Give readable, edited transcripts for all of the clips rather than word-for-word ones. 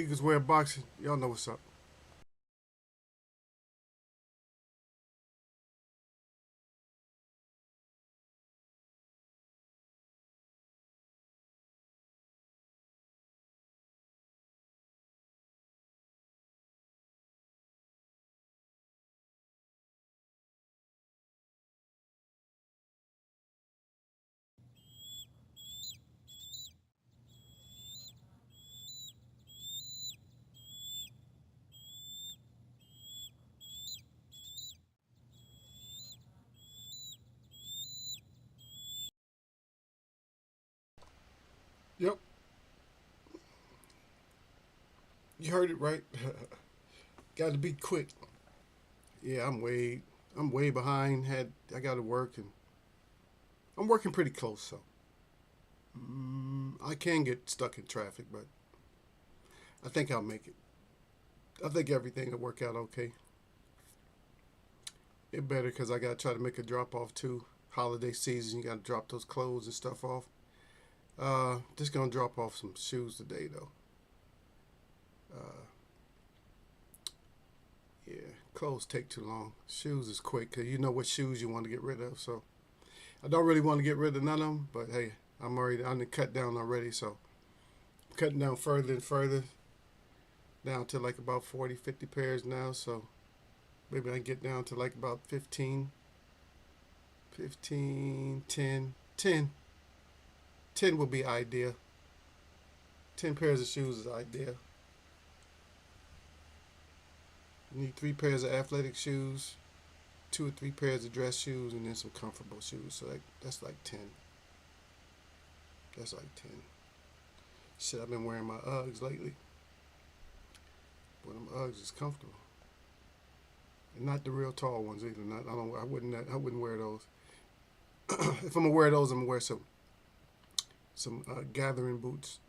Eagles wear boxing. Y'all know what's up. Yep, you heard it right. Got to be quick. Yeah, I'm way behind. I got to work, and I'm working pretty close, so I can get stuck in traffic, but I think I'll make it. I think everything will work out okay. It better because I got to try to make a drop off too. Holiday season, you got to drop those clothes and stuff off. Just gonna drop off some shoes today though. Uh, yeah, clothes take too long. Shoes is quick because you know what shoes you want to get rid of. So I don't really want to get rid of none of them, but hey, I'm cut down already, so I'm cutting down further and further, down to like about 40, 50 pairs now. So maybe I can get down to like about 15, 15, 10, 10. 10 would be ideal. 10 pairs of shoes is ideal. You need 3 pairs of athletic shoes, 2 or 3 pairs of dress shoes, and then some comfortable shoes. So that's like 10. That's like 10. Shit, I've been wearing my Uggs lately. But them Uggs is comfortable. And not the real tall ones either. I wouldn't wear those. If I'm gonna wear those, I'm gonna wear some gathering boots.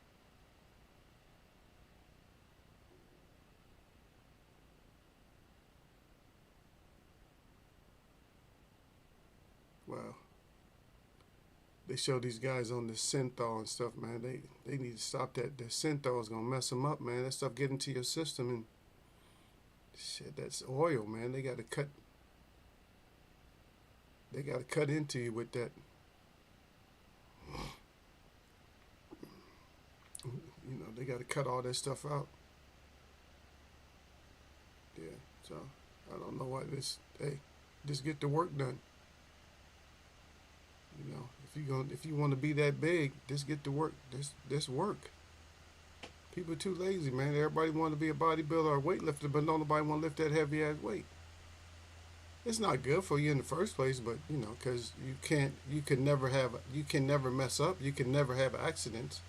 Wow. They show these guys on the synthol and stuff, man. They need to stop that. The synthol is gonna mess them up, man. That stuff get into your system and shit. That's oil, man. They gotta cut into you with that. They gotta cut all that stuff out. Yeah. So I don't know why this. Hey, just get the work done. If you want to be that big, just get to work. This work. People are too lazy, man. Everybody want to be a bodybuilder or a weightlifter, but nobody want to lift that heavy ass weight. It's not good for you in the first place, but because you can never mess up. You can never have accidents.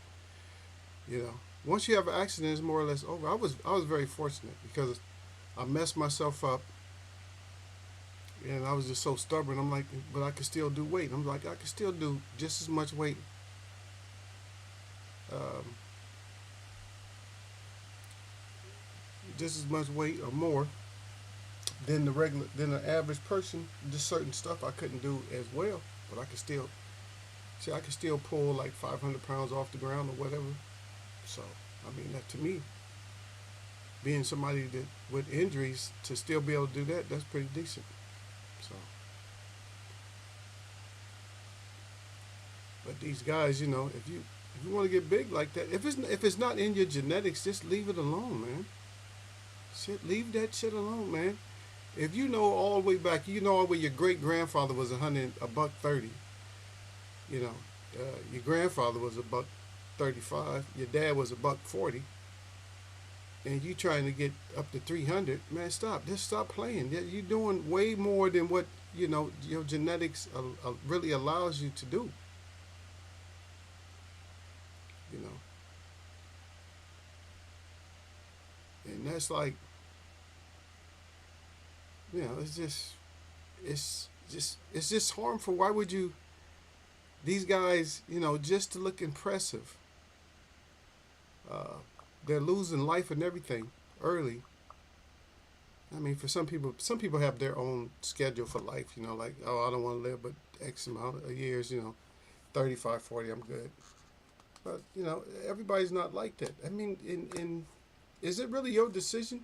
Once you have an accident, it's more or less over. I was very fortunate because I messed myself up, and I was just so stubborn. I'm like, but I could still do weight. I'm like, I could still do just as much weight. Um, just as much weight or more than the average person. Just certain stuff I couldn't do as well, but I could still see. I could still pull like 500 pounds off the ground or whatever. So I mean, that to me, being somebody that with injuries to still be able to do that, that's pretty decent. So, but these guys, if you want to get big like that, if it's not in your genetics, just leave it alone, man. Shit, leave that shit alone, man. If you know all the way back, all the way your great grandfather was a buck 30. You know, your grandfather was a buck 35. Your dad was a buck 40, and you trying to get up to 300. Man, stop. Just stop playing. You're doing way more than what your genetics really allows you to do. You know, and that's like, it's just harmful. Why would you? These guys, just to look impressive, uh, they're losing life and everything early. I mean, for some people have their own schedule for life. Like, oh, I don't want to live but X amount of years. 35, 40, I'm good. But everybody's not like that. I mean, in Is it really your decision?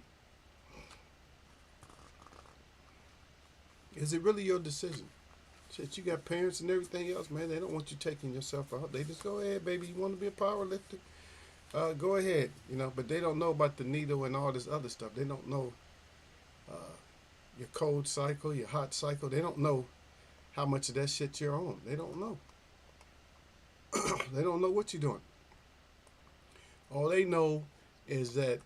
Is it really your decision? Shit, you got parents and everything else, man. They don't want you taking yourself out. They just go ahead, baby. You want to be a power lifter? Go ahead, But they don't know about the needle and all this other stuff. They don't know your cold cycle, your hot cycle. They don't know how much of that shit you're on. They don't know. They don't know what you're doing. All they know is that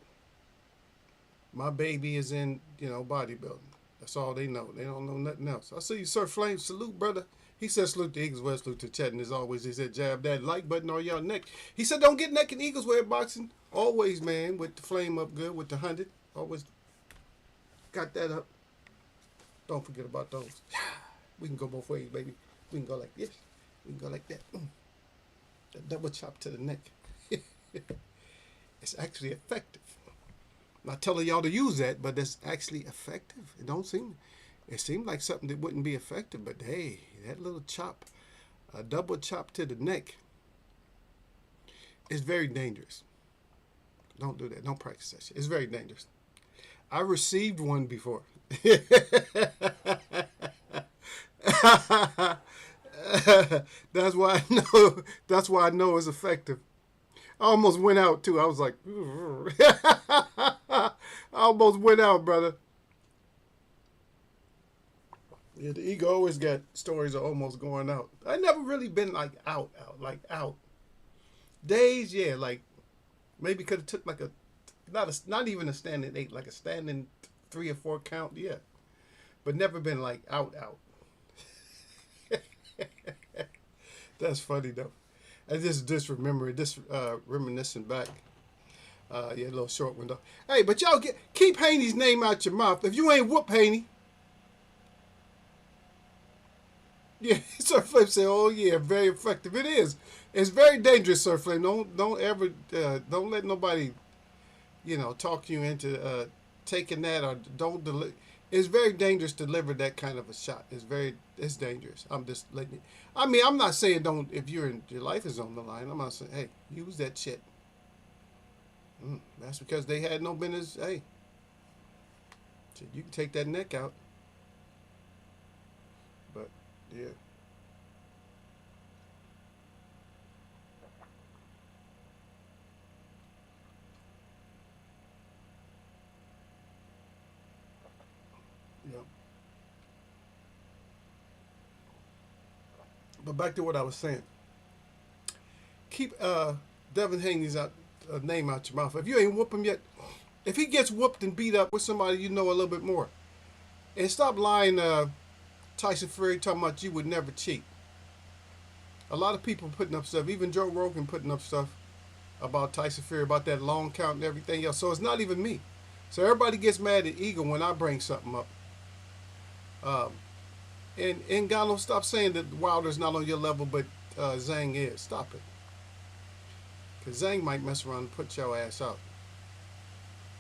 my baby is in, bodybuilding. That's all they know. They don't know nothing else. I see you, Sir Flame. Salute, brother. He said salute to Eagles West, salute to Chet, and as always, he said jab that like button on your neck. He said don't get neck in Eagles wear boxing. Always, man, with the flame up good, with the 100. Always got that up. Don't forget about those. We can go both ways, baby. We can go like this. We can go like that. That double chop to the neck. It's actually effective. I'm not telling y'all to use that, but it's actually effective. It seemed like something that wouldn't be effective, but hey, that little chop, a double chop to the neck, is very dangerous. Don't do that. Don't practice that shit. It's very dangerous. I received one before. That's why I know. That's why I know it's effective. I almost went out too. I was like, I almost went out, brother. Yeah, the ego always got stories of almost going out. I never really been like out. Days, yeah, like maybe could have took like not even a standing 8, like a standing 3 or 4 count, yeah. But never been like out. That's funny though. I just remember this reminiscing back. Yeah, a little short window. Hey, but y'all keep Haney's name out your mouth. If you ain't whoop Haney. Yeah, Sir Flame said, "Oh yeah, very effective. It is. It's very dangerous, Sir Flame. Don't ever don't let nobody, talk you into taking that or don't deliver. It's very dangerous to deliver that kind of a shot. It's dangerous. I'm just letting you. I mean, I'm not saying don't if your life is on the line. I'm not saying hey use that shit. That's because they had no business. Hey, so you can take that neck out, but yeah." Yeah. But back to what I was saying. Keep Devin Haney's name out your mouth. If you ain't whoop him yet, if he gets whooped and beat up with somebody you know a little bit more, and stop lying, Tyson Fury talking about you would never cheat. A lot of people putting up stuff, even Joe Rogan putting up stuff about Tyson Fury, about that long count and everything else. So it's not even me. So everybody gets mad at Eagle when I bring something up. And Gallo, stop saying that Wilder's not on your level, but Zhang is. Stop it. Because Zhang might mess around and put your ass out.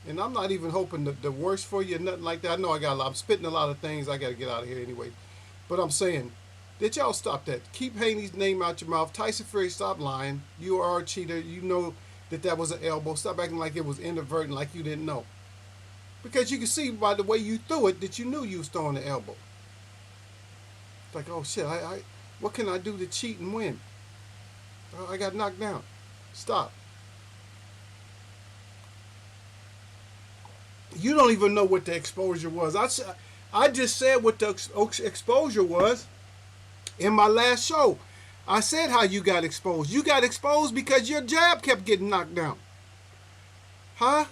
And I'm not even hoping the worst for you, nothing like that. I know I'm spitting a lot of things. I got to get out of here anyway. But I'm saying, that y'all stop that. Keep Haney's name out your mouth. Tyson Fury, stop lying. You are a cheater. You know that was an elbow. Stop acting like it was inadvertent, like you didn't know. Because you can see by the way you threw it that you knew you was throwing the elbow. It's like, oh shit, what can I do to cheat and win? I got knocked down. Stop. You don't even know what the exposure was. I just said what the exposure was in my last show. I said how you got exposed. You got exposed because your jab kept getting knocked down. Huh?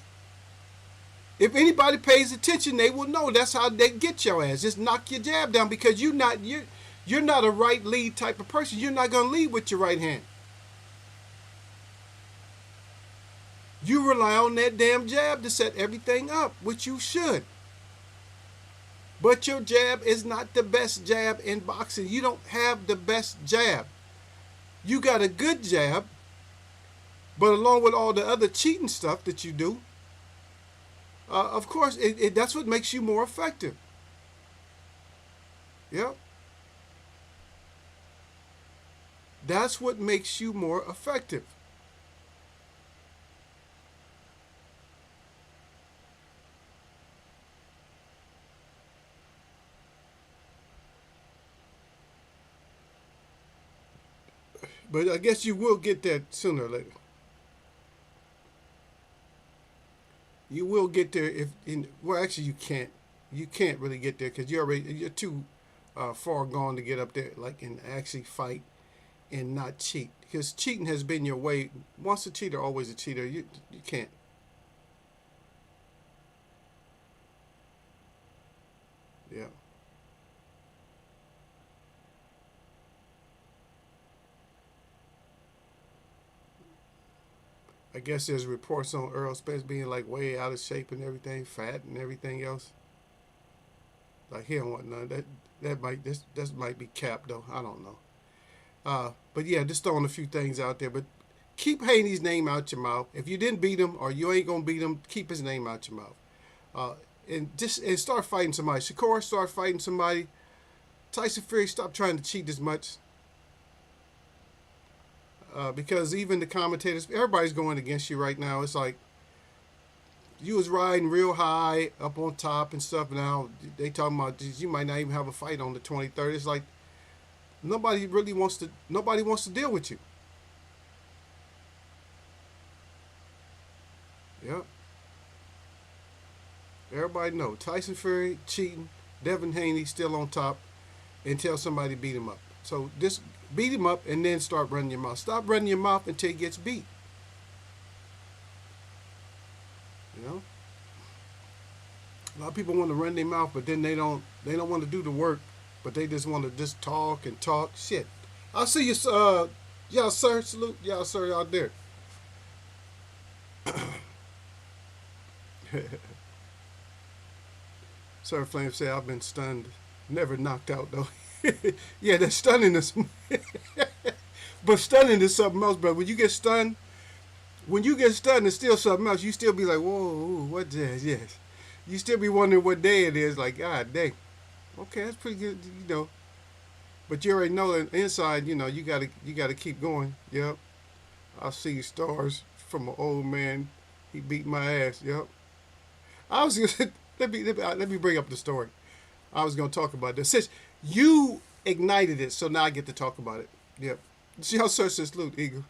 If anybody pays attention, they will know that's how they get your ass. Just knock your jab down because you're not a right lead type of person. You're not gonna lead with your right hand. You rely on that damn jab to set everything up, which you should. But your jab is not the best jab in boxing. You don't have the best jab. You got a good jab, but along with all the other cheating stuff that you do, of course, that's what makes you more effective. Yep. That's what makes you more effective. But I guess you will get there sooner or later. You will get there if in well actually you can't. You can't really get there because you're too far gone to get up there like and actually fight and not cheat because cheating has been your way. Once a cheater, always a cheater. You can't. Yeah. I guess there's reports on Earl Spence being like way out of shape and everything, fat and everything else. Like he don't want none. That might be cap though. I don't know. But yeah, just throwing a few things out there. But keep Haney's name out your mouth. If you didn't beat him or you ain't gonna beat him, keep his name out your mouth. Uh, and start fighting somebody. Shakur, start fighting somebody. Tyson Fury, stop trying to cheat as much. Because even the commentators, everybody's going against you right now. It's like you was riding real high up on top and stuff. Now they talking about you might not even have a fight on the 23rd. It's like nobody wants to deal with you. Yep. Everybody know Tyson Fury cheating. Devin Haney still on top until somebody beat him up. So just beat him up and then start running your mouth. Stop running your mouth until he gets beat. You know, a lot of people want to run their mouth, but then they don't want to do the work, but they just want to just talk and talk shit. I'll see you, y'all sir. Salute y'all sir out there. Sir Flame said I've been stunned, never knocked out though. Yeah, that stunning is, but stunning is something else, bro. When you get stunned, it's still something else. You still be like, whoa, what jazz? Yes, you still be wondering what day it is. Like, God dang, okay, that's pretty good, you know. But you already know that inside, you gotta keep going. Yep, I see stars from an old man. He beat my ass. Yep. I was gonna let me bring up the story. I was gonna talk about this since you ignited it, so now I get to talk about it. Yep. Y'all sir says, "Look, Eagle,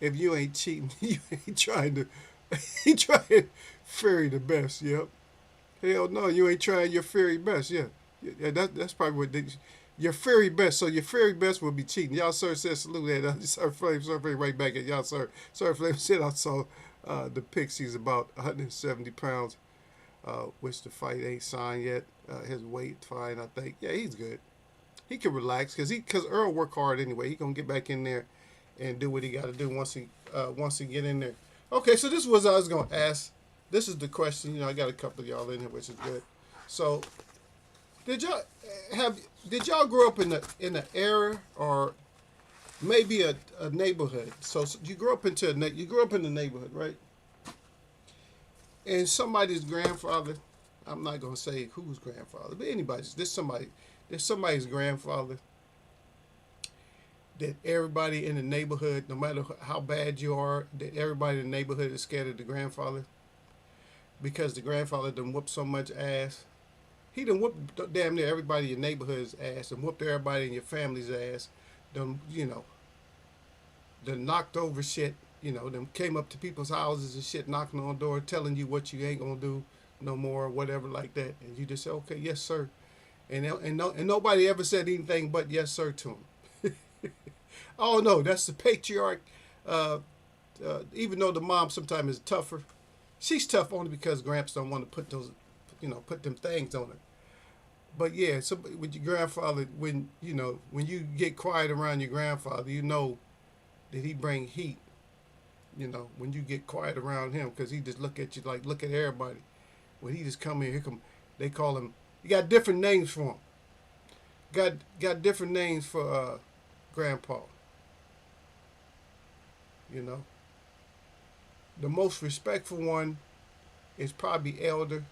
if you ain't cheating, you ain't trying to, you trying fairy the best. Yep. Hell no, you ain't trying your fairy best. Yeah, yeah. That's probably what your fairy best. So your fairy best will be cheating. Y'all sir says salute that. Sir Flame right back at y'all sir. Sir Flame said I saw the Pixies about 170 pounds, which the fight ain't signed yet. His weight fine, I think. Yeah, he's good. He can relax because Earl work hard anyway. He gonna get back in there and do what he got to do once he get in there. Okay, so this was I was gonna ask. This is the question. I got a couple of y'all in here, which is good. So did y'all have did y'all grow up in an era or maybe a neighborhood? So you grew up you grew up in the neighborhood, right? And somebody's grandfather. I'm not gonna say whose grandfather, but anybody's. There's somebody's grandfather that everybody in the neighborhood, no matter how bad you are, that everybody in the neighborhood is scared of the grandfather because the grandfather done whooped so much ass. He done whooped damn near everybody in your neighborhood's ass and whooped everybody in your family's ass. Done, done knocked over shit. Them came up to people's houses and shit, knocking on the door, telling you what you ain't gonna do no more, or whatever like that. And you just say, okay, yes, sir. And nobody ever said anything but yes, sir to him. Oh no, that's the patriarch. Uh, Even though the mom sometimes is tougher, she's tough only because Gramps don't want to put them things on her. But yeah, so with your grandfather, when you get quiet around your grandfather, you know that he bring heat. When you get quiet around him, because he just look at you like look at everybody. When he just come in, here come they call him. You got different names for him. Got different names for Grandpa. You know, the most respectful one is probably Elder.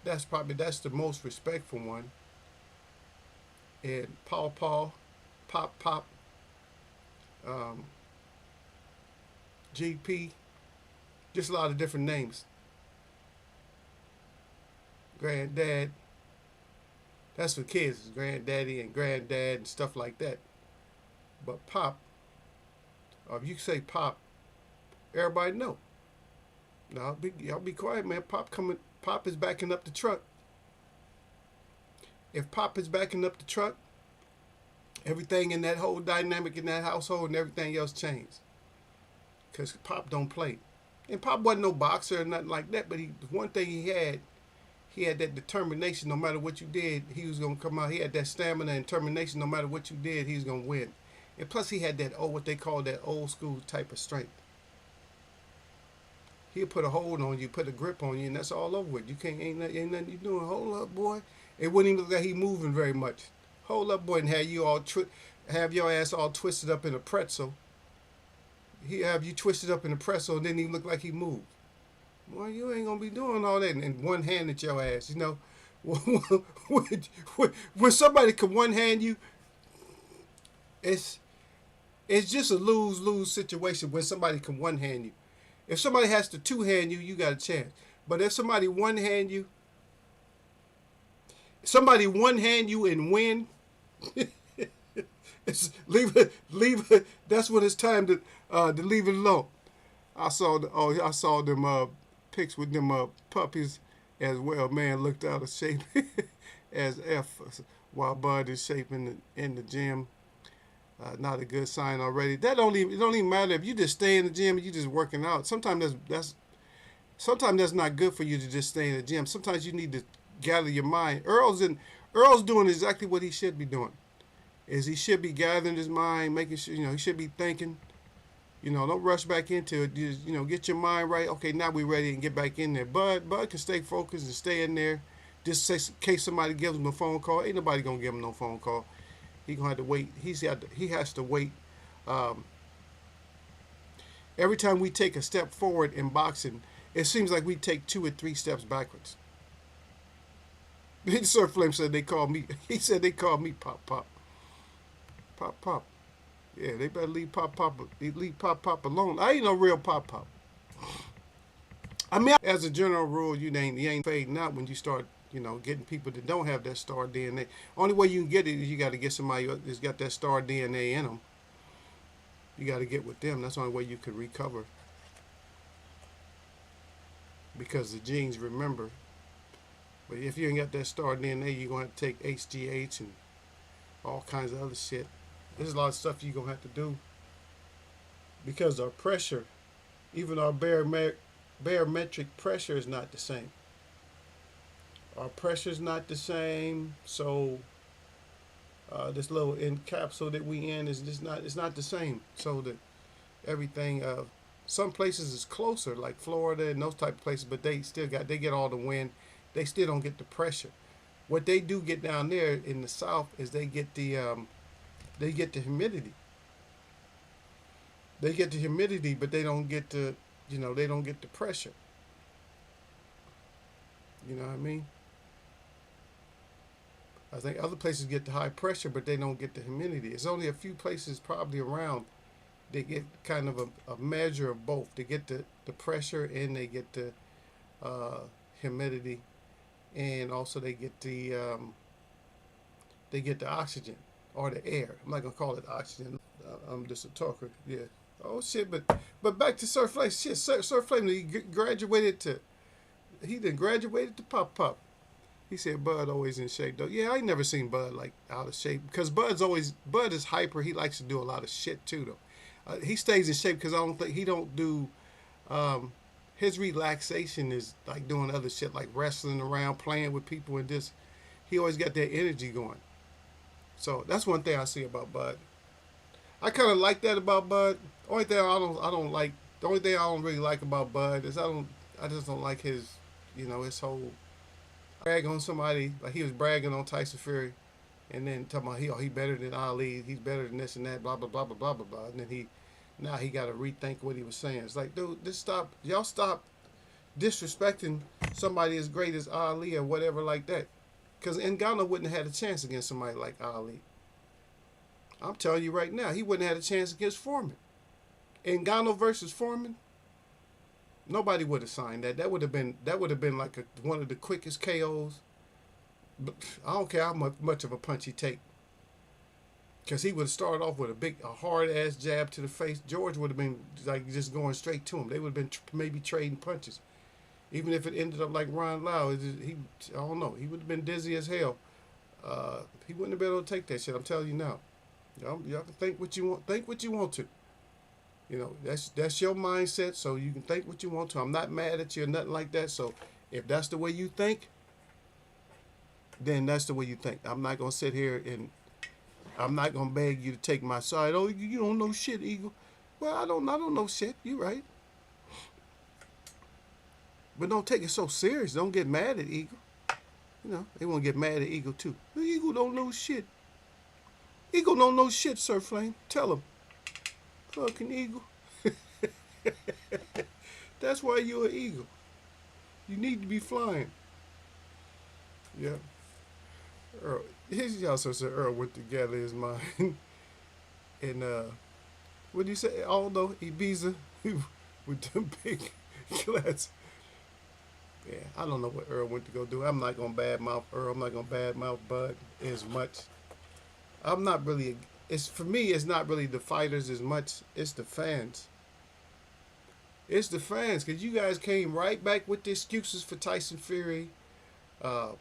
That's the most respectful one. And Paw, Pop, um, GP, just a lot of different names. Granddad, that's for kids, granddaddy and granddad and stuff like that. But Pop, if you say Pop, everybody know. Now y'all be quiet, man. Pop coming. Pop is backing up the truck. If Pop is backing up the truck, everything in that whole dynamic in that household and everything else changed. Cause Pop don't play, and Pop wasn't no boxer or nothing like that. But one thing he had that determination. No matter what you did, he was gonna come out. He had that stamina and determination. No matter what you did, he was gonna win. And plus, he had that what they call that old school type of strength. He'll put a hold on you, put a grip on you, and that's all over with. You can't ain't nothing you doing. Hold up, boy. It wouldn't even look like he moving very much. Hold up, boy, and have your ass all twisted up in a pretzel. He have you twisted up in a pretzel, and didn't even look like he moved. Well, you ain't gonna be doing all that and one hand at your ass, you know. When somebody can one hand you, it's it's just a lose situation when somebody can one hand you. If somebody has to two hand you, you got a chance. But if somebody one hand you, and win, leave it. That's when it's time to leave it alone. I saw them pics with them puppies as well. Man looked out of shape as F while Bud is shaping in the gym. Not a good sign already. It don't even matter if you just stay in the gym and you just working out. Sometimes that's not good for you to just stay in the gym. Sometimes you need to gather your mind. Earl's doing exactly what he should be doing. Is he should be gathering his mind, making sure he should be thinking. Don't rush back into it. Just, get your mind right. Okay, now we're ready and get back in there. Bud can stay focused and stay in there. Just in case somebody gives him a phone call. Ain't nobody gonna give him no phone call. He gonna have to wait. He has to wait. Every time we take a step forward in boxing, it seems like we take 2 or 3 steps backwards. Sir Flame said they call me. He said they call me Pop Pop. Pop Pop. Yeah, they better leave Pop Pop alone. I ain't no real Pop Pop. I mean, as a general rule, you ain't fading out when you start, getting people that don't have that star DNA. Only way you can get it is you got to get somebody that's got that star DNA in them. You got to get with them. That's the only way you can recover. Because the genes remember. But if you ain't got that star DNA, you're going to have to take HGH and all kinds of other shit. There's a lot of stuff you're going to have to do. Because our pressure, even our barometric pressure is not the same. Our pressure is not the same, so this little capsule that we in is just not. It's not the same. So that everything, some places is closer, like Florida and those type of places, but they get all the wind. They still don't get the pressure. What they do get down there in the south is they get the humidity. They get the humidity, but they don't get the they don't get the pressure. You know what I mean? I think other places get the high pressure, but they don't get the humidity. It's only a few places probably around they get kind of a measure of both. They get the pressure and they get the humidity, and also they get the oxygen or the air. I'm not gonna call it oxygen. I'm just a talker. Yeah. Oh shit! But back to Sir Flame. Shit, Sir Flame. He graduated to. He then graduated to Pop Pop. He said Bud always in shape though. Yeah, I ain't never seen Bud like out of shape because Bud is hyper. He likes to do a lot of shit too though. He stays in shape because I don't think he don't do. His relaxation is like doing other shit like wrestling around, playing with people, and just he always got that energy going. So that's one thing I see about Bud. I kind of like that about Bud. Only thing I don't like. The only thing I don't really like about Bud is I just don't like his his whole brag on somebody, like he was bragging on Tyson Fury, and then talking about he better than Ali, he's better than this and that, blah blah blah blah blah blah blah, and then now he got to rethink what he was saying. It's like, dude, stop disrespecting somebody as great as Ali or whatever like that, because Ngannou wouldn't have had a chance against somebody like Ali. I'm telling you right now, he wouldn't have had a chance against Foreman. Ngannou versus Foreman. Nobody would have signed that. That would have been like one of the quickest KOs. But I don't care how much of a punch he take. Because he would have started off with a hard ass jab to the face. George would have been like just going straight to him. They would have been maybe trading punches. Even if it ended up like Ron Lau, I don't know. He would have been dizzy as hell. He wouldn't have been able to take that shit. I'm telling you now. Y'all can think what you want. Think what you want to. That's your mindset. So you can think what you want to. I'm not mad at you or nothing like that. So if that's the way you think, then that's the way you think. I'm not gonna sit here and I'm not gonna beg you to take my side. Oh, you don't know shit, Eagle. Well, I don't know shit. You right. But don't take it so serious. Don't get mad at Eagle. They want to get mad at Eagle too. Eagle don't know shit. Eagle don't know shit, Sir Flame. Tell him. Fucking Eagle. That's why you're an eagle. You need to be flying. Yeah. Earl, his also said Earl went to gather his mind. And what do you say? Although Ibiza with them big glass. Yeah, I don't know what Earl went to go do. I'm not gonna badmouth Earl. I'm not gonna badmouth Bud as much. I'm not really. It's for me. It's not really the fighters as much. It's the fans. It's the fans, because you guys came right back with the excuses for Tyson Fury. Uh,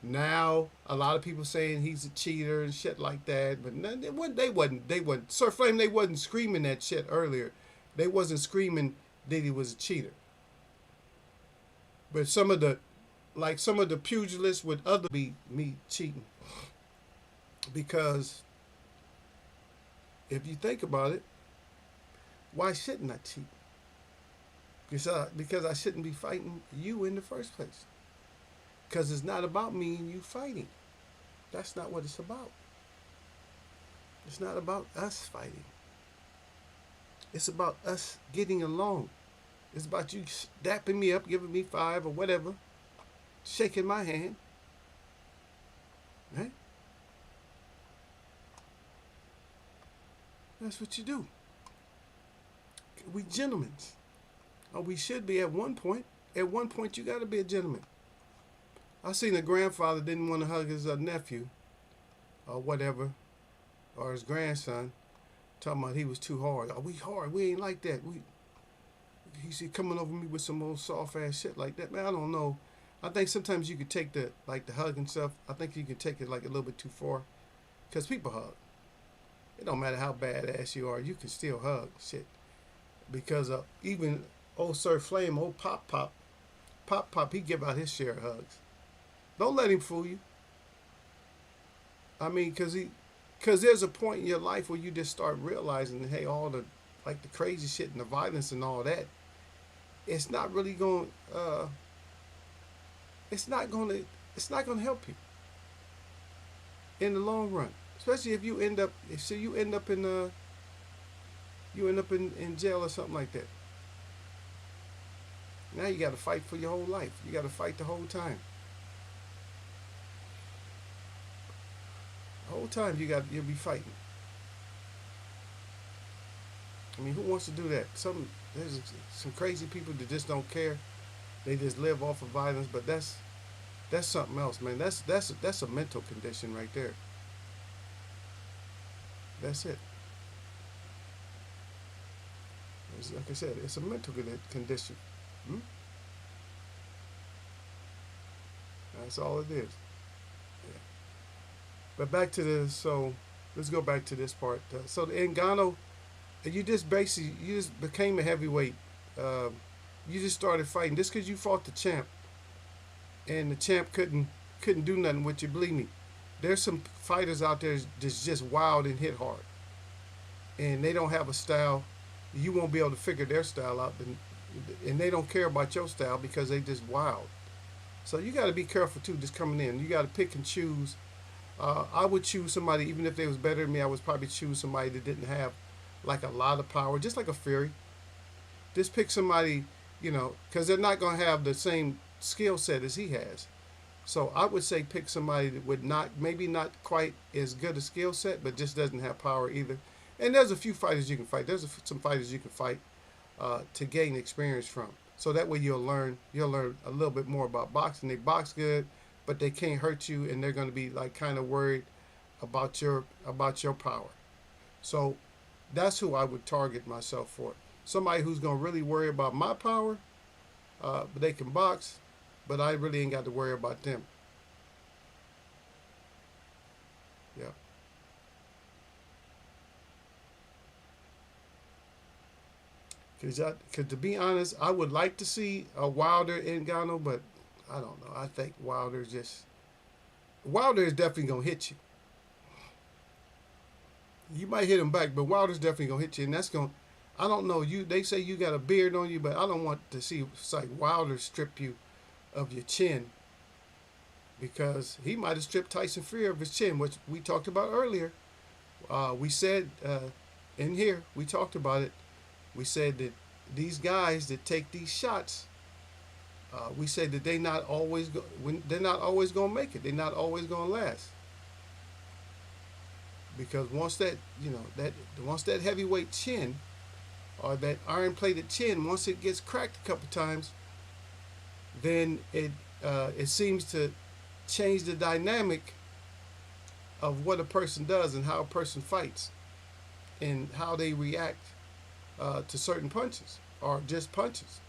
Now a lot of people saying he's a cheater and shit like that, but they wasn't Sir Flame. They wasn't screaming that shit earlier. They wasn't screaming that he was a cheater. But some of the pugilists would other be me cheating, because if you think about it, why shouldn't I cheat? Because I shouldn't be fighting you in the first place. Because it's not about me and you fighting. That's not what it's about. It's not about us fighting. It's about us getting along. It's about you dapping me up, giving me five or whatever, shaking my hand. Right? That's what you do. We gentlemen. Or we should be at one point. At one point, you got to be a gentleman. I seen a grandfather didn't want to hug his nephew or whatever, or his grandson, talking about he was too hard. Oh, we hard. We ain't like that. He's coming over me with some old soft ass shit like that. Man, I don't know. I think sometimes you could take the hug and stuff. I think you can take it like a little bit too far, because people hug. It don't matter how badass you are, you can still hug shit. Because even old Sir Flame, old Pop, he give out his share of hugs. Don't let him fool you. I mean, because there's a point in your life where you just start realizing, hey, all the crazy shit and the violence and all that, it's not really going. It's not going to help you in the long run. Especially if you end up in jail or something like that. Now you got to fight for your whole life. You got to fight the whole time. The whole time you'll be fighting. I mean, who wants to do that? There's some crazy people that just don't care. They just live off of violence. But that's something else, man. That's a mental condition right there. That's it. Like I said, it's a mental condition. Hmm? That's all it is. Yeah. But back to this. So let's go back to this part. So the Ngannou, you just became a heavyweight. You just started fighting just because you fought the champ, and the champ couldn't do nothing with you. Believe me, there's some fighters out there that's just wild and hit hard, and they don't have a style. You won't be able to figure their style out, and they don't care about your style because they just wild. So you got to be careful too, just coming in. You got to pick and choose. I would choose somebody, even if they was better than me. I would probably choose somebody that didn't have like a lot of power, just like a Fury. Just pick somebody, because they're not gonna have the same skill set as he has. So I would say pick somebody that would maybe not quite as good a skill set, but just doesn't have power either. And there's a few fighters you can fight. There's some fighters you can fight to gain experience from. So that way you'll learn a little bit more about boxing. They box good, but they can't hurt you, and they're going to be like kind of worried about your power. So that's who I would target myself for. Somebody who's gonna really worry about my power, but they can box, but I really ain't got to worry about them. Yeah. Cause to be honest, I would like to see a Wilder in Gano, but I don't know. I think Wilder is definitely gonna hit you. You might hit him back, but Wilder's definitely gonna hit you, and that's gonna. I don't know. They say you got a beard on you, but I don't want to see it's like Wilder strip you of your chin because he might have stripped Tyson Fury of his chin, which we talked about earlier. We said in here we talked about it. We said that these guys that take these shots, we said that they're not always gonna make it. They're not always gonna last because once that heavyweight chin or that iron plated chin, once it gets cracked a couple times, then it seems to change the dynamic of what a person does and how a person fights and how they react to certain punches or just punches.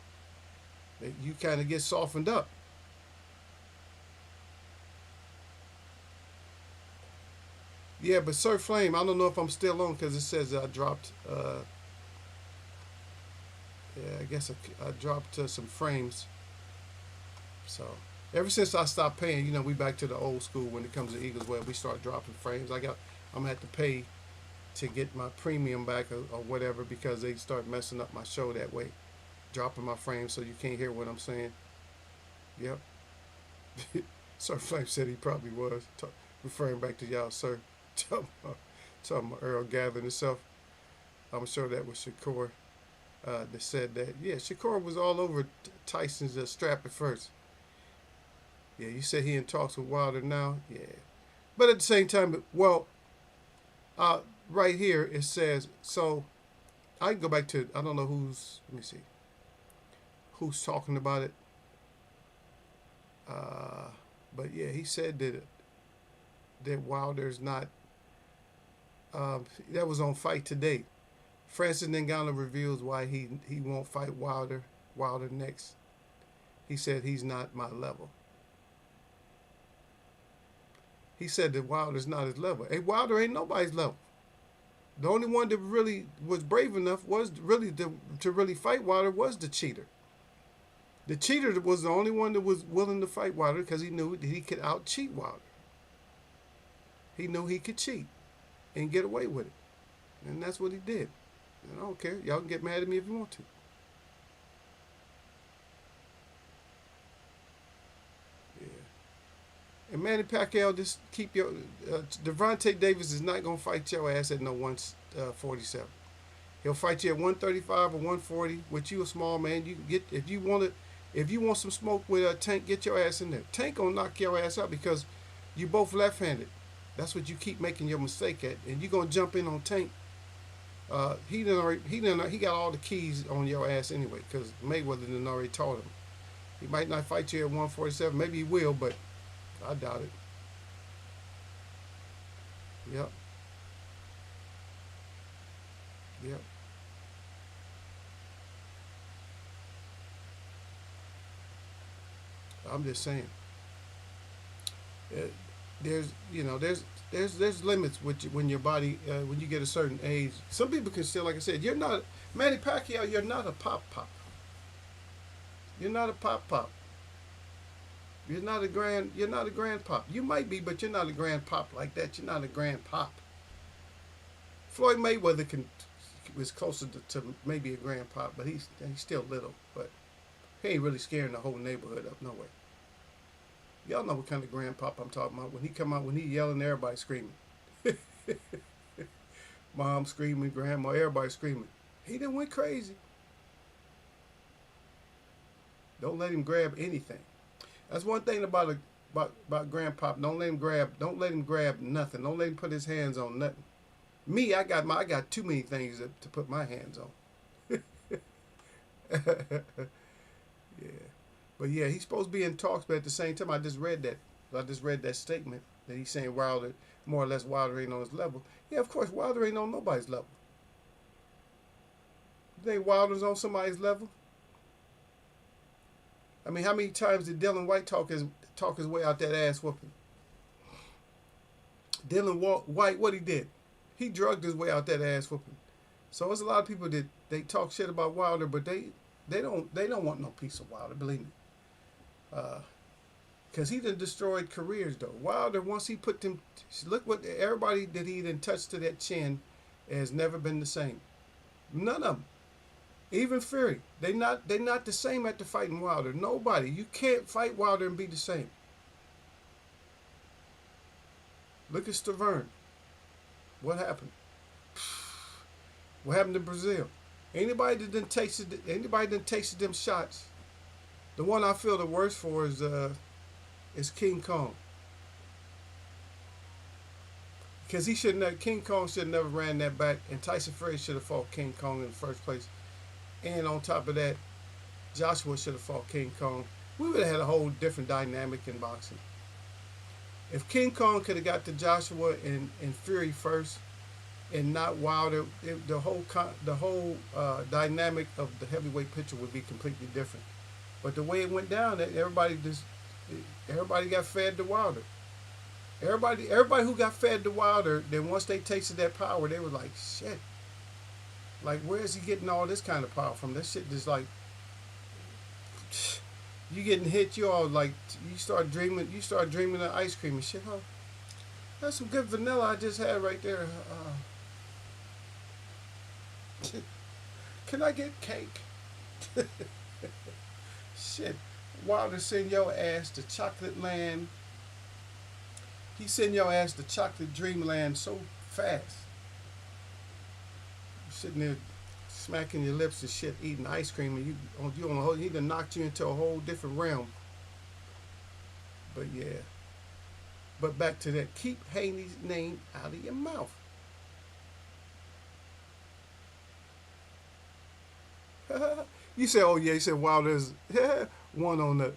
You kind of get softened up. Yeah, but Sir Flame, I don't know if I'm still on because it says I dropped. Yeah, I guess I dropped some frames. So ever since I stopped paying, we back to the old school when it comes to Eagles Web. We start dropping frames. I'm gonna have to pay to get my premium back or whatever because they start messing up my show that way, dropping my frames so you can't hear what I'm saying. Yep. Sir Flame said he probably was referring back to y'all, sir. Talking about Earl gathering himself. I'm sure that was Shakur that said that. Yeah, Shakur was all over Tyson's strap at first. Yeah, you said he in talks with Wilder now. Yeah, but at the same time, well, uh, right here it says so. I can go back to I don't know who's. Let me see who's talking about it. Uh, but yeah, he said that Wilder's not. That was on Fight Today. Francis Ngannou reveals why he won't fight Wilder next. He said he's not my level. He said that Wilder's not his level. Hey, Wilder ain't nobody's level. The only one that really was brave enough was really to really fight Wilder was the cheater. The cheater was the only one that was willing to fight Wilder because he knew that he could out cheat Wilder. He knew he could cheat and get away with it, and that's what he did. And I don't care. Y'all can get mad at me if you want to. Yeah. And Manny Pacquiao, just keep your. Devontae Davis is not gonna fight your ass at no 147. He'll fight you at 135 or 140. With you a small man, you can get if you want some smoke with Tank, get your ass in there. Tank gonna knock your ass out because you both left-handed. That's what you keep making your mistake at, and you gonna jump in on Tank. He got all the keys on your ass anyway because Mayweather done already taught him. He might not fight you at 147. Maybe he will, but I doubt it. Yep. Yep. I'm just saying. Uh, there's limits with when your body when you get a certain age. Some people can still, like I said, you're not Manny Pacquiao. You're not a pop. You're not a pop. You're not a grand pop. You might be, but you're not a grand pop like that. You're not a grand pop. Floyd Mayweather was closer to maybe a grand pop, but he's still little. But he ain't really scaring the whole neighborhood up no way. Y'all know what kind of grand pop I'm talking about. When he come out, when he yelling, everybody screaming. Mom screaming, grandma, everybody screaming. He done went crazy. Don't let him grab anything. That's one thing about Grand Pop. Don't let him grab nothing. Don't let him put his hands on nothing. Me, I got too many things to put my hands on. Yeah. But yeah, he's supposed to be in talks, but at the same time I just read that statement that he's saying Wilder more or less Wilder ain't on his level. Yeah, of course, Wilder ain't on nobody's level. You think Wilder's on somebody's level? I mean, how many times did Dylan White talk his way out that ass whooping? White, what he did? He drugged his way out that ass whooping. So there's a lot of people that they talk shit about Wilder, but they don't want no piece of Wilder. Believe me, because he done destroyed careers though. Wilder, once he put them, look what everybody that he done touched to that chin has never been the same. None of them. Even Fury, they not the same after fighting Wilder. Nobody. You can't fight Wilder and be the same. Look at Stavern. What happened? What happened to Brazil? Anybody that done tasted them shots. The one I feel the worst for is King Kong. Because King Kong should have never ran that back, and Tyson Fury should have fought King Kong in the first place. And on top of that, Joshua should have fought King Kong. We would have had a whole different dynamic in boxing. If King Kong could have got to Joshua and Fury first, and not Wilder, the whole dynamic of the heavyweight picture would be completely different. But the way it went down, everybody got fed to Wilder. Everybody who got fed to Wilder, then once they tasted that power, they were like, shit. Like, where is he getting all this kind of power from? That shit just like, you getting hit, you all like, you start dreaming of ice cream and shit. Oh, that's some good vanilla I just had right there. Can I get cake? Shit. Wilder send your ass to chocolate land. He send your ass to chocolate dreamland so fast. You're sitting there smacking your lips and shit, eating ice cream, and he done knocked you into a whole different realm. But yeah. But back to that. Keep Haney's name out of your mouth. You said, oh yeah, you said Wilder's one on the.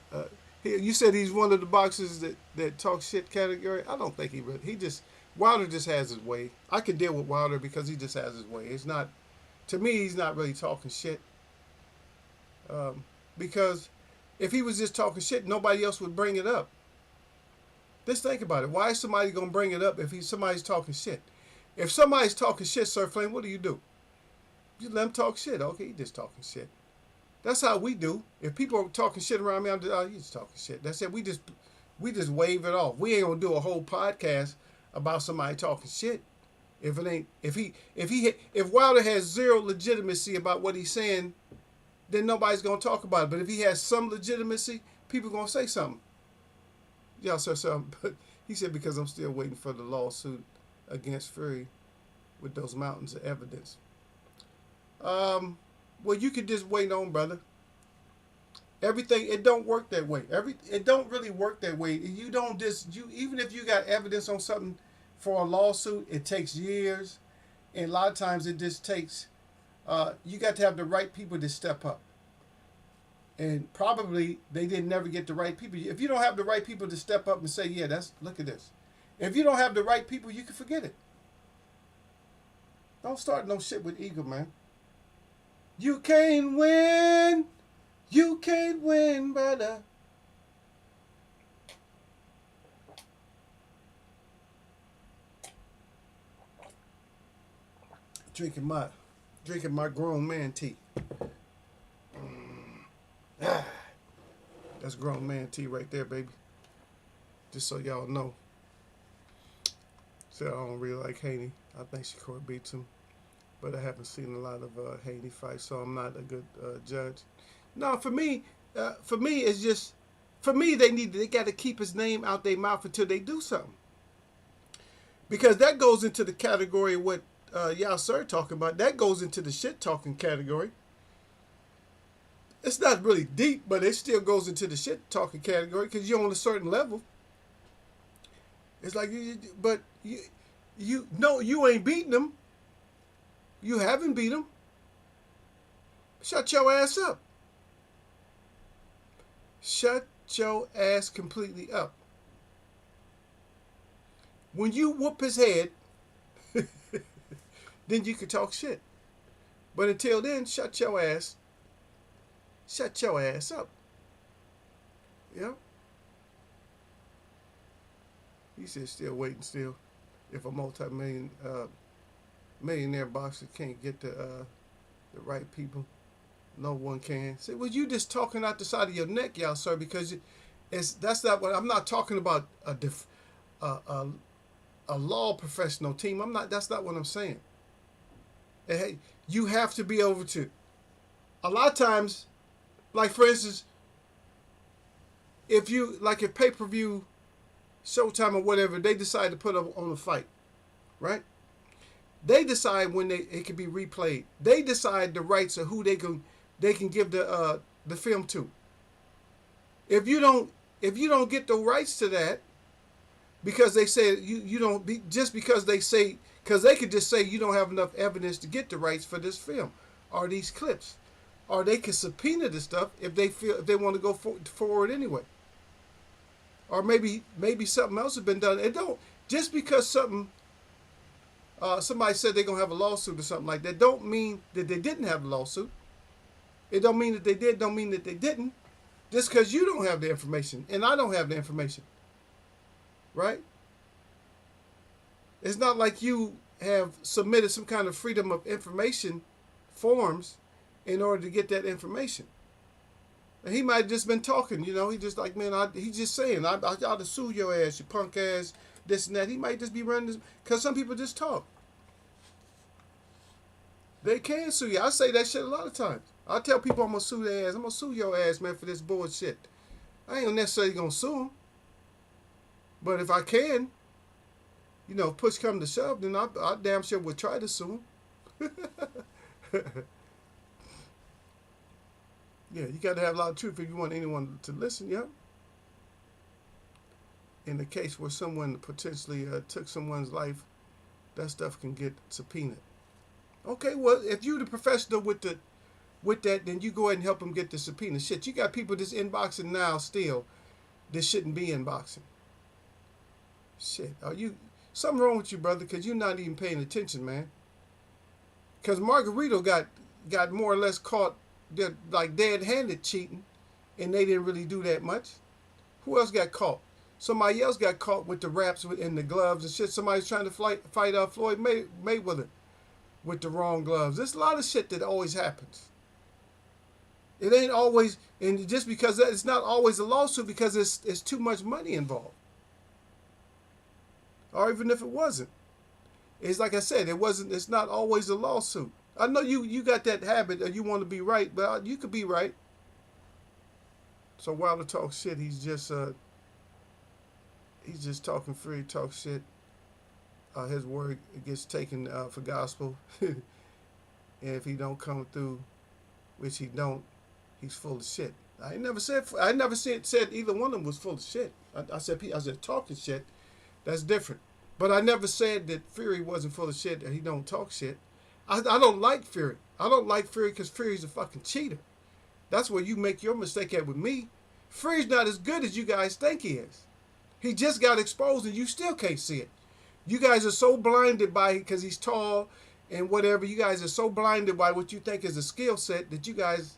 You said he's one of the boxers that talk shit category. I don't think Wilder just has his way. I can deal with Wilder because he just has his way. It's not, to me, he's not really talking shit. Because if he was just talking shit, nobody else would bring it up. Just think about it. Why is somebody gonna bring it up if somebody's talking shit? If somebody's talking shit, Sir Flame, what do? You let him talk shit. Okay, he just talking shit. That's how we do. If people are talking shit around me, I'm just, you just talking shit. That's it. We just wave it off. We ain't gonna do a whole podcast about somebody talking shit. If Wilder has zero legitimacy about what he's saying, then nobody's gonna talk about it. But if he has some legitimacy, people gonna say something. Y'all said something, but he said because I'm still waiting for the lawsuit against Fury with those mountains of evidence. Well, you could just wait on, brother. Everything, it don't work that way. It don't really work that way. Even if you got evidence on something for a lawsuit, it takes years, and a lot of times it just takes. You got to have the right people to step up, and probably they didn't never get the right people. If you don't have the right people to step up and say, yeah, look at this. If you don't have the right people, you can forget it. Don't start no shit with ego, man. You can't win. You can't win, brother. Drinking my grown man tea. That's grown man tea right there, baby. Just so y'all know. So I don't really like Haney. I think Shakur beats him. But I haven't seen a lot of Haney fights, so I'm not a good judge. No, for me, it's just, they got to keep his name out their mouth until they do something. Because that goes into the category of what y'all sir talking about. That goes into the shit talking category. It's not really deep, but it still goes into the shit talking category because you're on a certain level. It's like, you ain't beating them. You haven't beat him. Shut your ass up. Shut your ass completely up. When you whoop his head, then you can talk shit. But until then, shut your ass up. You know? He said, still waiting, still. If a millionaire boxer can't get the right people, no one can. Say, well, you just talking out the side of your neck, y'all, sir, because that's not what I'm not talking about. A a law professional team. I'm not. That's not what I'm saying. And hey, you have to be able to. A lot of times, like for instance, if pay-per-view, Showtime or whatever, they decide to put up on a fight, right? They decide when it can be replayed. They decide the rights of who they can give the film to. If you don't get the rights to that, because they say you don't be, just because they say, because they could just say you don't have enough evidence to get the rights for this film or these clips, or they can subpoena the stuff if they want to go forward anyway, or maybe something else has been done. It don't, just because somebody said they're gonna have a lawsuit or something like that, don't mean that they didn't have a lawsuit. It don't mean that they did, don't mean that they didn't. Just because you don't have the information and I don't have the information, right? It's not like you have submitted some kind of freedom of information forms in order to get that information. And he might have just been talking, he just like, man, he's just saying, I ought to sue your ass, you punk ass, this and that. He might just be running this, because some people just talk. They can sue you. I say that shit a lot of times. I tell people I'm going to sue their ass. I'm going to sue your ass, man, for this bullshit. I ain't necessarily going to sue them. But if I can, push come to shove, then I damn sure would try to sue them. Yeah, you got to have a lot of truth if you want anyone to listen, yeah? In the case where someone potentially took someone's life, that stuff can get subpoenaed. Okay, well, if you're the professional with that, then you go ahead and help them get the subpoena. Shit, you got people that's inboxing now still that shouldn't be inboxing. Shit, something wrong with you, brother, because you're not even paying attention, man. Because Margarito got more or less caught, like dead-handed cheating, and they didn't really do that much. Who else got caught? Somebody else got caught with the wraps and the gloves and shit. Somebody's trying to fight Floyd Mayweather with the wrong gloves. There's a lot of shit that always happens. It ain't always, and just because it's not always a lawsuit, because it's too much money involved. Or even if it wasn't. It's like I said, it's not always a lawsuit. I know you got that habit of you want to be right, but you could be right. So Wilder talks shit, he's just talking free, talk shit. His word gets taken for gospel. And if he don't come through, which he don't, he's full of shit. I never said either one of them was full of shit. I said talking shit. That's different. But I never said that Fury wasn't full of shit and he don't talk shit. I don't like Fury. I don't like Fury because Fury's a fucking cheater. That's where you make your mistake at with me. Fury's not as good as you guys think he is. He just got exposed and you still can't see it. You guys are so blinded by it because he's tall and whatever. You guys are so blinded by what you think is a skill set that you guys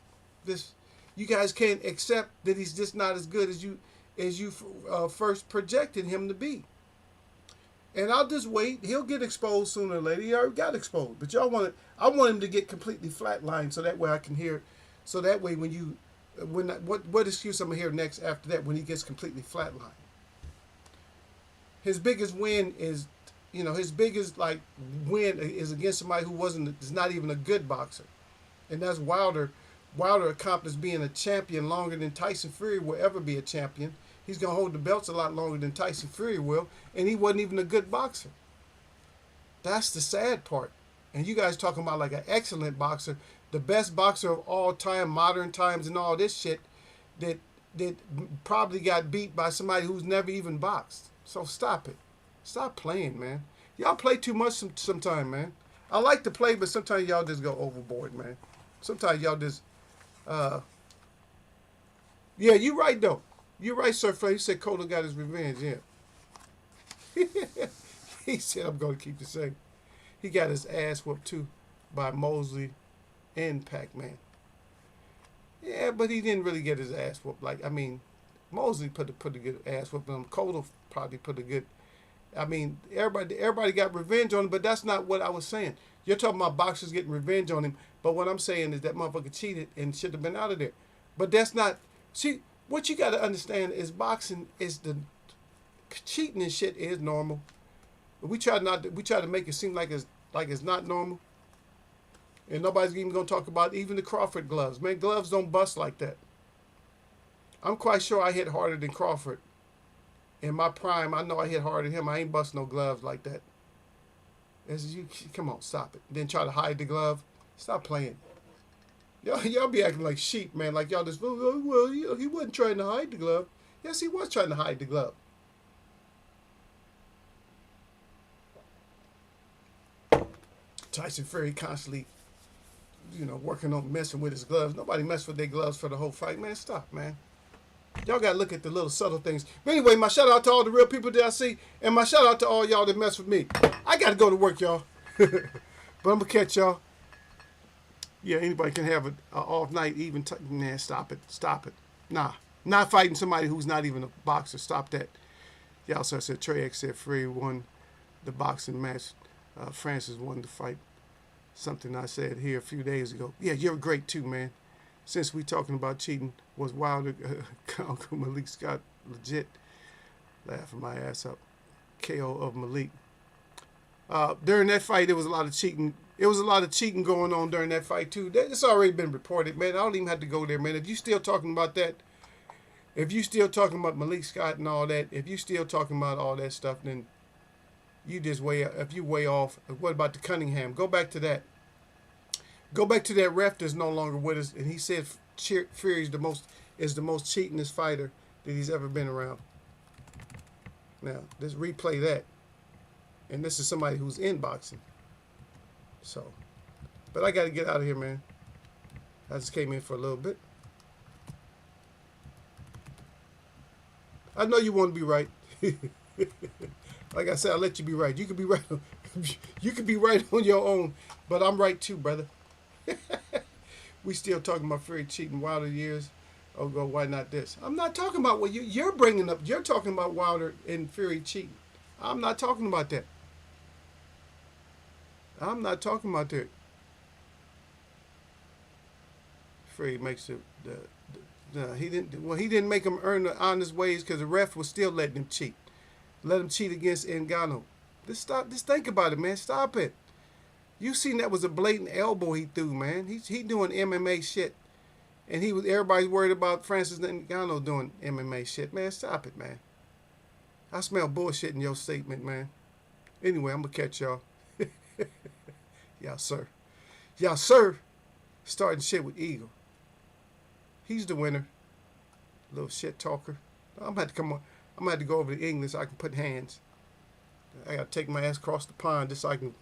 can't accept that he's just not as good as you first projected him to be. And I'll just wait. He'll get exposed sooner or later. He already got exposed. But I want him to get completely flatlined so that way I can hear. So that way what excuse I'm going to hear next after that when he gets completely flatlined. His biggest win is, his biggest win is against somebody who is not even a good boxer. And that's Wilder. Wilder accomplished being a champion longer than Tyson Fury will ever be a champion. He's going to hold the belts a lot longer than Tyson Fury will, and he wasn't even a good boxer. That's the sad part. And you guys talking about like an excellent boxer, the best boxer of all time, modern times and all this shit, that probably got beat by somebody who's never even boxed. So stop it. Stop playing, man. Y'all play too much sometimes, man. I like to play, but sometimes y'all just go overboard, man. Sometimes y'all just, yeah, you right, though. You're right, Sir Fred. You said Cotto got his revenge, yeah. He said, I'm going to keep the same. He got his ass whooped too by Mosley and Pac-Man. Yeah, but he didn't really get his ass whooped. Like, I mean, Mosley put a good ass whooping on him. Cotto probably put a good. I mean, everybody got revenge on him, but that's not what I was saying. You're talking about boxers getting revenge on him, but what I'm saying is that motherfucker cheated and should have been out of there. But that's not. See, what you got to understand is boxing is the cheating and shit is normal. We try to make it seem like it's not normal. And nobody's even gonna talk about even the Crawford gloves. Man, gloves don't bust like that. I'm quite sure I hit harder than Crawford. In my prime, I know I hit harder than him. I ain't bust no gloves like that. You come on, stop it. Then try to hide the glove. Stop playing. Y'all be acting like sheep, man. Like y'all just, well, he wasn't trying to hide the glove. Yes, he was trying to hide the glove. Tyson Fury constantly, working on messing with his gloves. Nobody messed with their gloves for the whole fight. Man, stop, man. Y'all got to look at the little subtle things. But anyway, my shout out to all the real people that I see. And my shout out to all y'all that mess with me. I got to go to work, y'all. But I'm going to catch y'all. Yeah, anybody can have an off night. Nah, stop it. Stop it. Nah. Not fighting somebody who's not even a boxer. Stop that. Y'all said Trey X said Fury won the boxing match. Francis won the fight. Something I said here a few days ago. Yeah, you're great too, man. Since we talking about cheating, was Wilder, Uncle Malik Scott legit? Laughing my ass up. KO of Malik. During that fight, there was a lot of cheating. It was a lot of cheating going on during that fight too. It's already been reported, man. I don't even have to go there, man. If you still talking about that, if you still talking about Malik Scott and all that, if you still talking about all that stuff, then you just if you way off. What about the Cunningham? Go back to that. Go back to that ref that's no longer with us, and he said Fury is the most cheatingest fighter that he's ever been around. Now, let's replay that. And this is somebody who's in boxing. So, but I got to get out of here, man. I just came in for a little bit. I know you want to be right. Like I said, I'll let you be right. You could be right. You could be right on your own, but I'm right too, brother. We still talking about Fury cheating Wilder years ago. Why not this? I'm not talking about what you're bringing up. You're talking about Wilder and Fury cheating. I'm not talking about that. I'm not talking about that. Fury makes he didn't make him earn the honest ways because the ref was still letting him cheat. Let him cheat against Ngannou. Just think about it, man. Stop it. You seen that was a blatant elbow he threw, man. He doing MMA shit. And everybody's worried about Francis Ngannou doing MMA shit. Man, stop it, man. I smell bullshit in your statement, man. Anyway, I'm gonna catch y'all. Y'all, sir. Y'all, sir. Starting shit with Eagle. He's the winner. Little shit talker. I'm gonna have to come on. I'm gonna have to go over to English so I can put hands. I gotta take my ass across the pond just so I can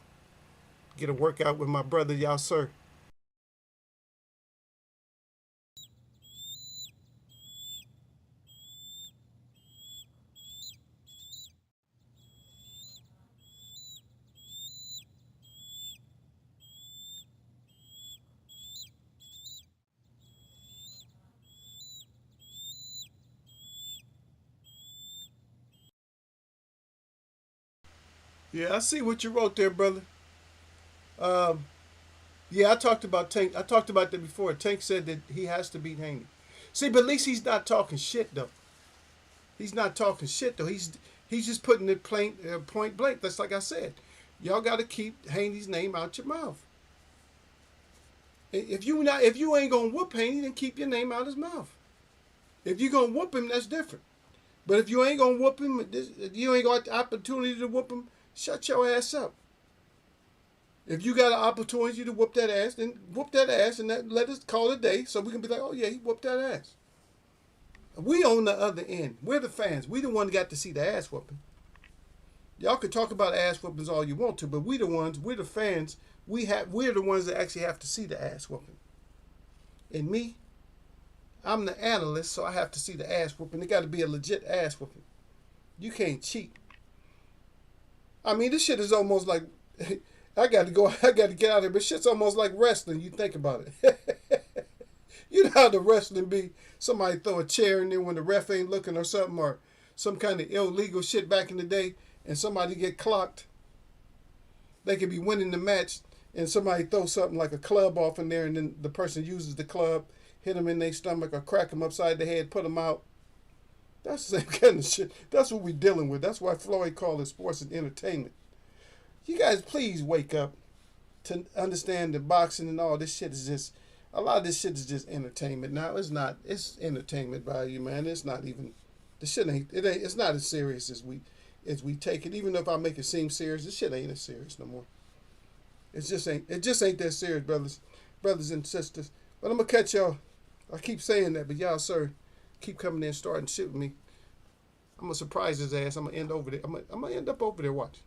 get a workout with my brother, y'all, sir. Yeah, I see what you wrote there, brother. Um, yeah, I talked about Tank. I talked about that before. Tank said that he has to beat Haney. See, but at least he's not talking shit though. He's not talking shit though. He's just putting it point blank. That's like I said. Y'all got to keep Haney's name out your mouth. If you ain't gonna whoop Haney, then keep your name out his mouth. If you gonna whoop him, that's different. But if you ain't gonna whoop him, you ain't got the opportunity to whoop him. Shut your ass up. If you got an opportunity to whoop that ass, then whoop that ass and let us call it a day so we can be like, oh yeah, he whooped that ass. We on the other end. We're the fans. We the one that got to see the ass whooping. Y'all can talk about ass whoopings all you want to, but we're the fans. We're the ones that actually have to see the ass whooping. And me, I'm the analyst, so I have to see the ass whooping. It got to be a legit ass whooping. You can't cheat. I mean, this shit is almost like I got to go. I got to get out of here. But shit's almost like wrestling. You think about it. You know how the wrestling be? Somebody throw a chair in there when the ref ain't looking or something, or some kind of illegal shit back in the day, and somebody get clocked. They could be winning the match, and somebody throw something like a club off in there, and then the person uses the club, hit them in their stomach, or crack them upside the head, put them out. That's the same kind of shit. That's what we're dealing with. That's why Floyd called it sports and entertainment. You guys, please wake up to understand that boxing and all this shit is just, a lot of this shit is just entertainment. Now, it's not. It's entertainment value, man. It's not even, the shit ain't, it's not as serious as we take it. Even if I make it seem serious, this shit ain't as serious no more. It just ain't that serious, brothers and sisters. But I'm going to catch y'all. I keep saying that, but y'all, sir, keep coming in, starting shit with me. I'm going to surprise his ass. I'm going to end over there. I'm going to end up over there. Watch.